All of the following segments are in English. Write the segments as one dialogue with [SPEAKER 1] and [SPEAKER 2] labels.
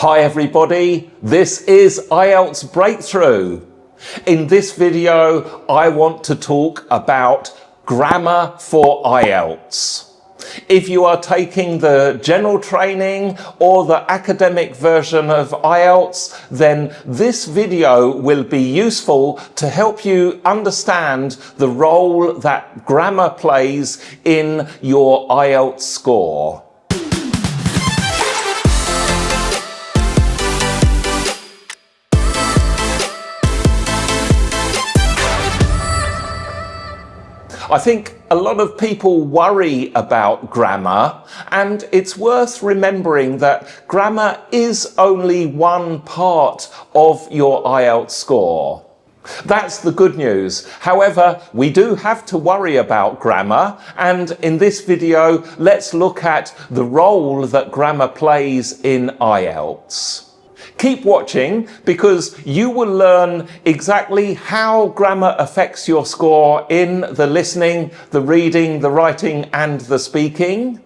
[SPEAKER 1] Hi everybody, this is IELTS Breakthrough. In this video, I want to talk about grammar for IELTS. If you are taking the general training or the academic version of IELTS, then this video will be useful to help you understand the role that grammar plays in your IELTS score. I think a lot of people worry about grammar, and it's worth remembering that grammar is only one part of your IELTS score. That's the good news. However, we do have to worry about grammar, and in this video, let's look at the role that grammar plays in IELTS. Keep watching because you will learn exactly how grammar affects your score in the listening, the reading, the writing and the speaking.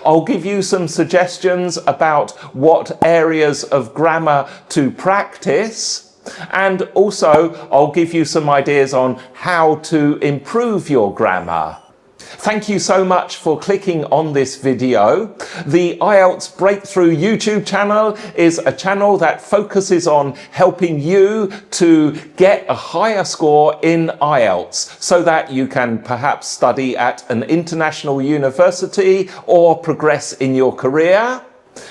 [SPEAKER 1] I'll give you some suggestions about what areas of grammar to practice, and also I'll give you some ideas on how to improve your grammar. Thank you so much for clicking on this video. The IELTS Breakthrough YouTube channel is a channel that focuses on helping you to get a higher score in IELTS so that you can perhaps study at an international university or progress in your career.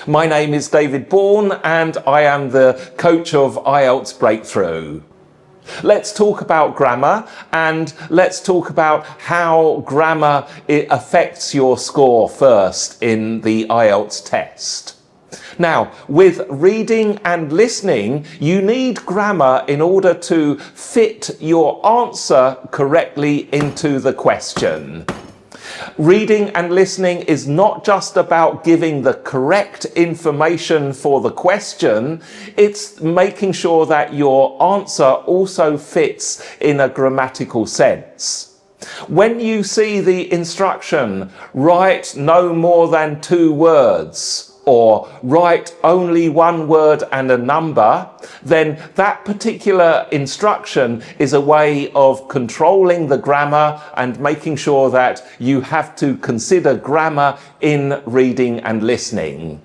[SPEAKER 1] My name is David Bourne and I am the coach of IELTS Breakthrough. Let's talk about grammar, and let's talk about how grammar affects your score first in the IELTS test. Now, with reading and listening, you need grammar in order to fit your answer correctly into the question. Reading and listening is not just about giving the correct information for the question, it's making sure that your answer also fits in a grammatical sense. When you see the instruction, write no more than 2 words, or write only 1 word and a number, then that particular instruction is a way of controlling the grammar and making sure that you have to consider grammar in reading and listening.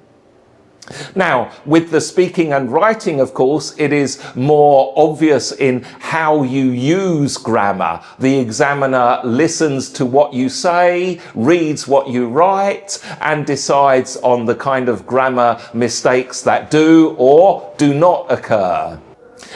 [SPEAKER 1] Now, with the speaking and writing, of course, it is more obvious in how you use grammar. The examiner listens to what you say, reads what you write, and decides on the kind of grammar mistakes that do or do not occur.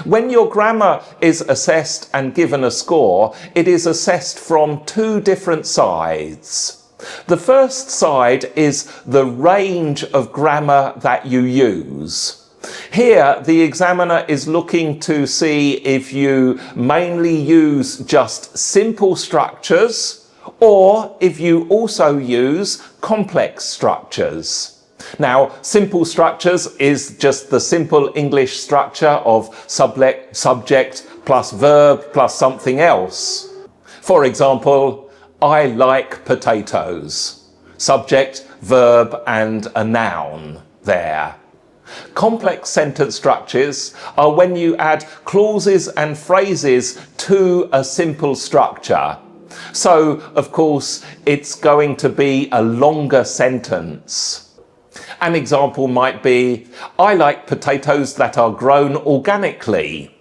[SPEAKER 1] When your grammar is assessed and given a score, it is assessed from 2 different sides. The first side is the range of grammar that you use. Here, the examiner is looking to see if you mainly use just simple structures or if you also use complex structures. Now, simple structures is just the simple English structure of subject plus verb plus something else. For example, I like potatoes. Subject, verb and a noun there. Complex sentence structures are when you add clauses and phrases to a simple structure. So, of course, it's going to be a longer sentence. An example might be, I like potatoes that are grown organically.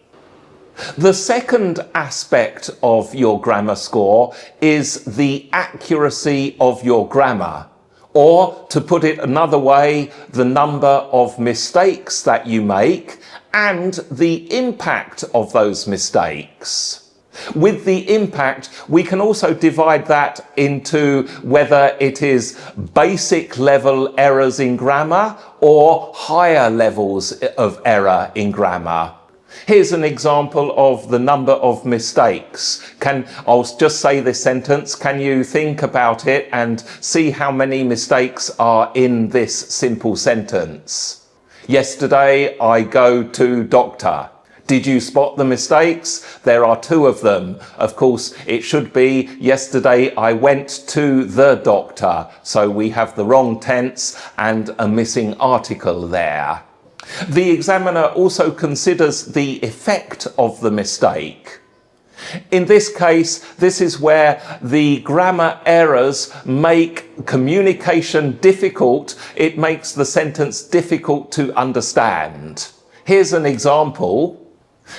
[SPEAKER 1] The second aspect of your grammar score is the accuracy of your grammar, or to put it another way, the number of mistakes that you make and the impact of those mistakes. With the impact, we can also divide that into whether it is basic level errors in grammar or higher levels of error in grammar. Here's an example of the number of mistakes. I'll just say this sentence. Can you think about it and see how many mistakes are in this simple sentence? Yesterday, I go to doctor. Did you spot the mistakes? There are 2 of them. Of course, it should be yesterday I went to the doctor. So we have the wrong tense and a missing article there. The examiner also considers the effect of the mistake. In this case, this is where the grammar errors make communication difficult. It makes the sentence difficult to understand. Here's an example.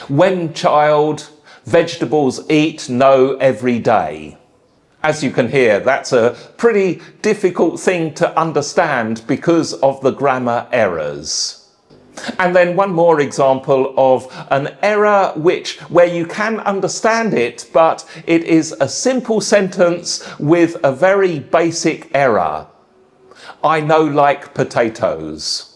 [SPEAKER 1] When child, vegetables eat no every day. As you can hear, that's a pretty difficult thing to understand because of the grammar errors. And then one more example of an error where you can understand it, but it is a simple sentence with a very basic error. I know like potatoes.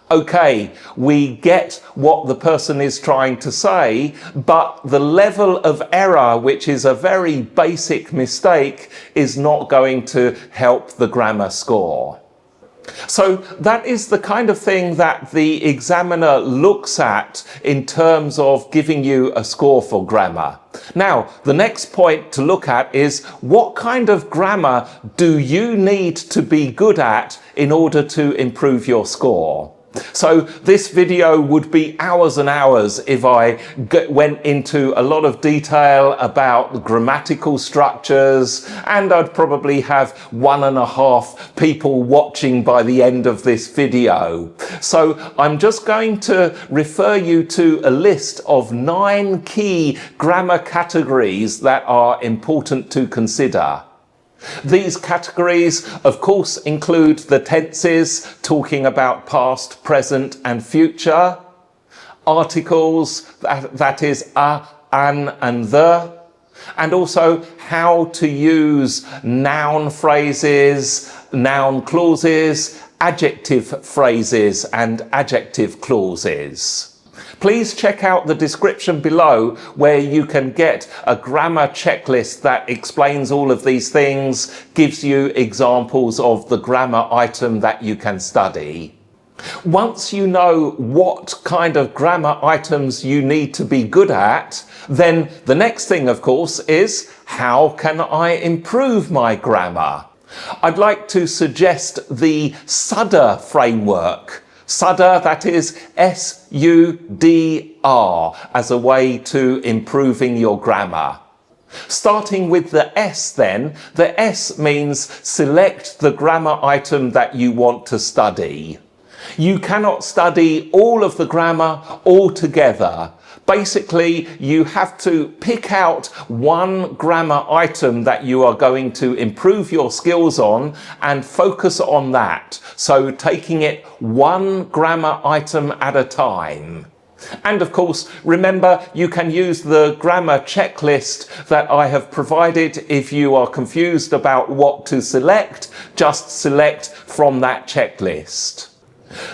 [SPEAKER 1] Okay, we get what the person is trying to say, but the level of error, which is a very basic mistake, is not going to help the grammar score. So that is the kind of thing that the examiner looks at in terms of giving you a score for grammar. Now, the next point to look at is what kind of grammar do you need to be good at in order to improve your score? So this video would be hours and hours if I went into a lot of detail about grammatical structures, and I'd probably have 1.5 people watching by the end of this video. So I'm just going to refer you to a list of 9 key grammar categories that are important to consider. These categories, of course, include the tenses, talking about past, present and future, articles, that is a, an and the, and also how to use noun phrases, noun clauses, adjective phrases and adjective clauses. Please check out the description below where you can get a grammar checklist that explains all of these things, gives you examples of the grammar item that you can study. Once you know what kind of grammar items you need to be good at, then the next thing, of course, is how can I improve my grammar? I'd like to suggest the SUDR framework. SUDR, that is S-U-D-R, as a way to improving your grammar. Starting with the S then, the S means select the grammar item that you want to study. You cannot study all of the grammar all together. Basically, you have to pick out one grammar item that you are going to improve your skills on and focus on that. So taking it one grammar item at a time. And of course, remember, you can use the grammar checklist that I have provided. If you are confused about what to select, just select from that checklist.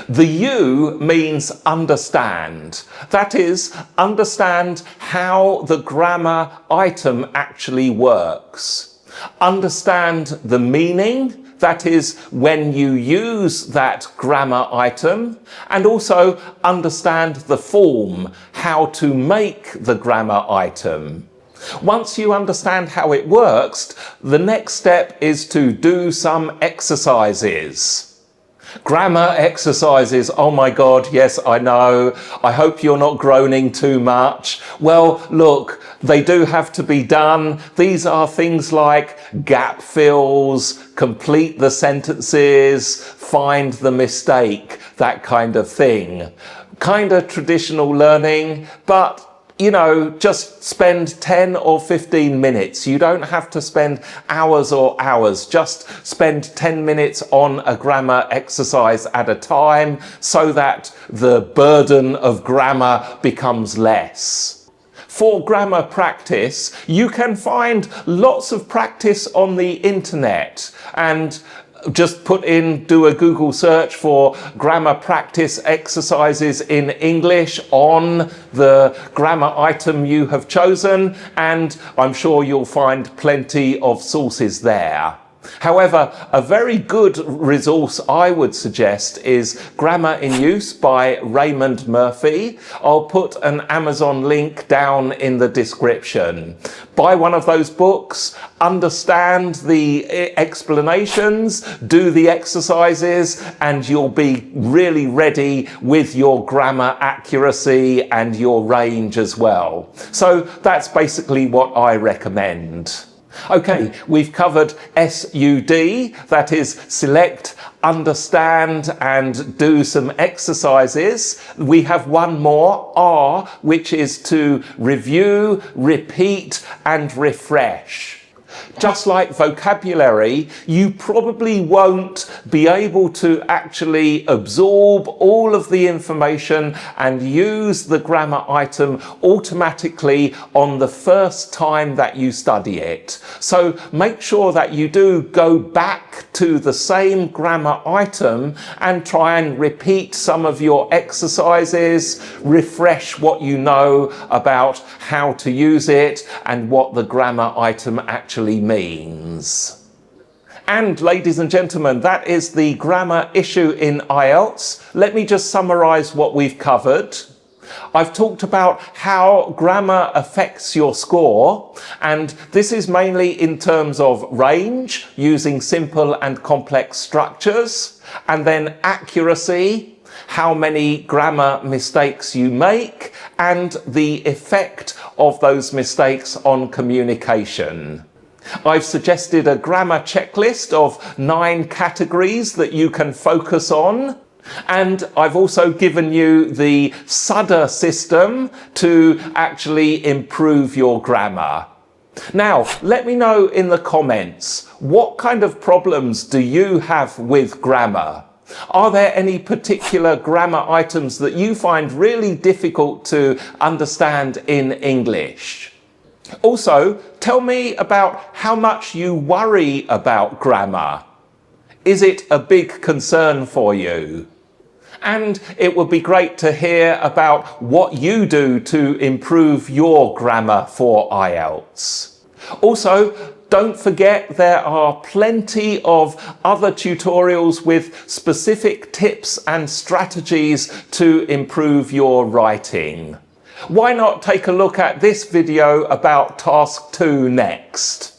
[SPEAKER 1] The U means understand. That is, understand how the grammar item actually works. Understand the meaning, that is, when you use that grammar item, and also understand the form, how to make the grammar item. Once you understand how it works, the next step is to do some exercises. Grammar exercises, oh my God, yes, I know. I hope you're not groaning too much. Well, look, they do have to be done. These are things like gap fills, complete the sentences, find the mistake, that kind of thing. Kind of traditional learning, but you know, just spend 10 or 15 minutes. You don't have to spend hours or hours. Just spend 10 minutes on a grammar exercise at a time so that the burden of grammar becomes less. For grammar practice, you can find lots of practice on the internet, and just do a Google search for grammar practice exercises in English on the grammar item you have chosen, and I'm sure you'll find plenty of sources there. However, a very good resource I would suggest is Grammar in Use by Raymond Murphy. I'll put an Amazon link down in the description. Buy one of those books, understand the explanations, do the exercises, and you'll be really ready with your grammar accuracy and your range as well. So that's basically what I recommend. Okay, we've covered SUD, that is select, understand and do some exercises. We have one more, R, which is to review, repeat and refresh. Just like vocabulary, you probably won't be able to actually absorb all of the information and use the grammar item automatically on the first time that you study it. So make sure that you do go back to the same grammar item and try and repeat some of your exercises, refresh what you know about how to use it and what the grammar item actually means. And ladies and gentlemen, that is the grammar issue in IELTS. Let me just summarize what we've covered. I've talked about how grammar affects your score, and this is mainly in terms of range, using simple and complex structures, and then accuracy, how many grammar mistakes you make, and the effect of those mistakes on communication. I've suggested a grammar checklist of 9 categories that you can focus on. And I've also given you the SUDR system to actually improve your grammar. Now, let me know in the comments, what kind of problems do you have with grammar? Are there any particular grammar items that you find really difficult to understand in English? Also, tell me about how much you worry about grammar. Is it a big concern for you? And it would be great to hear about what you do to improve your grammar for IELTS. Also, don't forget there are plenty of other tutorials with specific tips and strategies to improve your writing. Why not take a look at this video about task 2 next?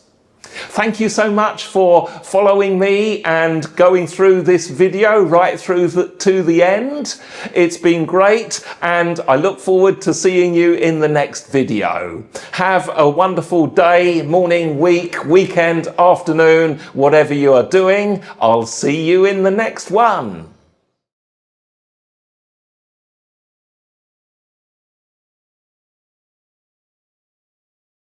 [SPEAKER 1] Thank you so much for following me and going through this video right through to the end. It's been great and I look forward to seeing you in the next video. Have a wonderful day, morning, week, weekend, afternoon, whatever you are doing. I'll see you in the next one.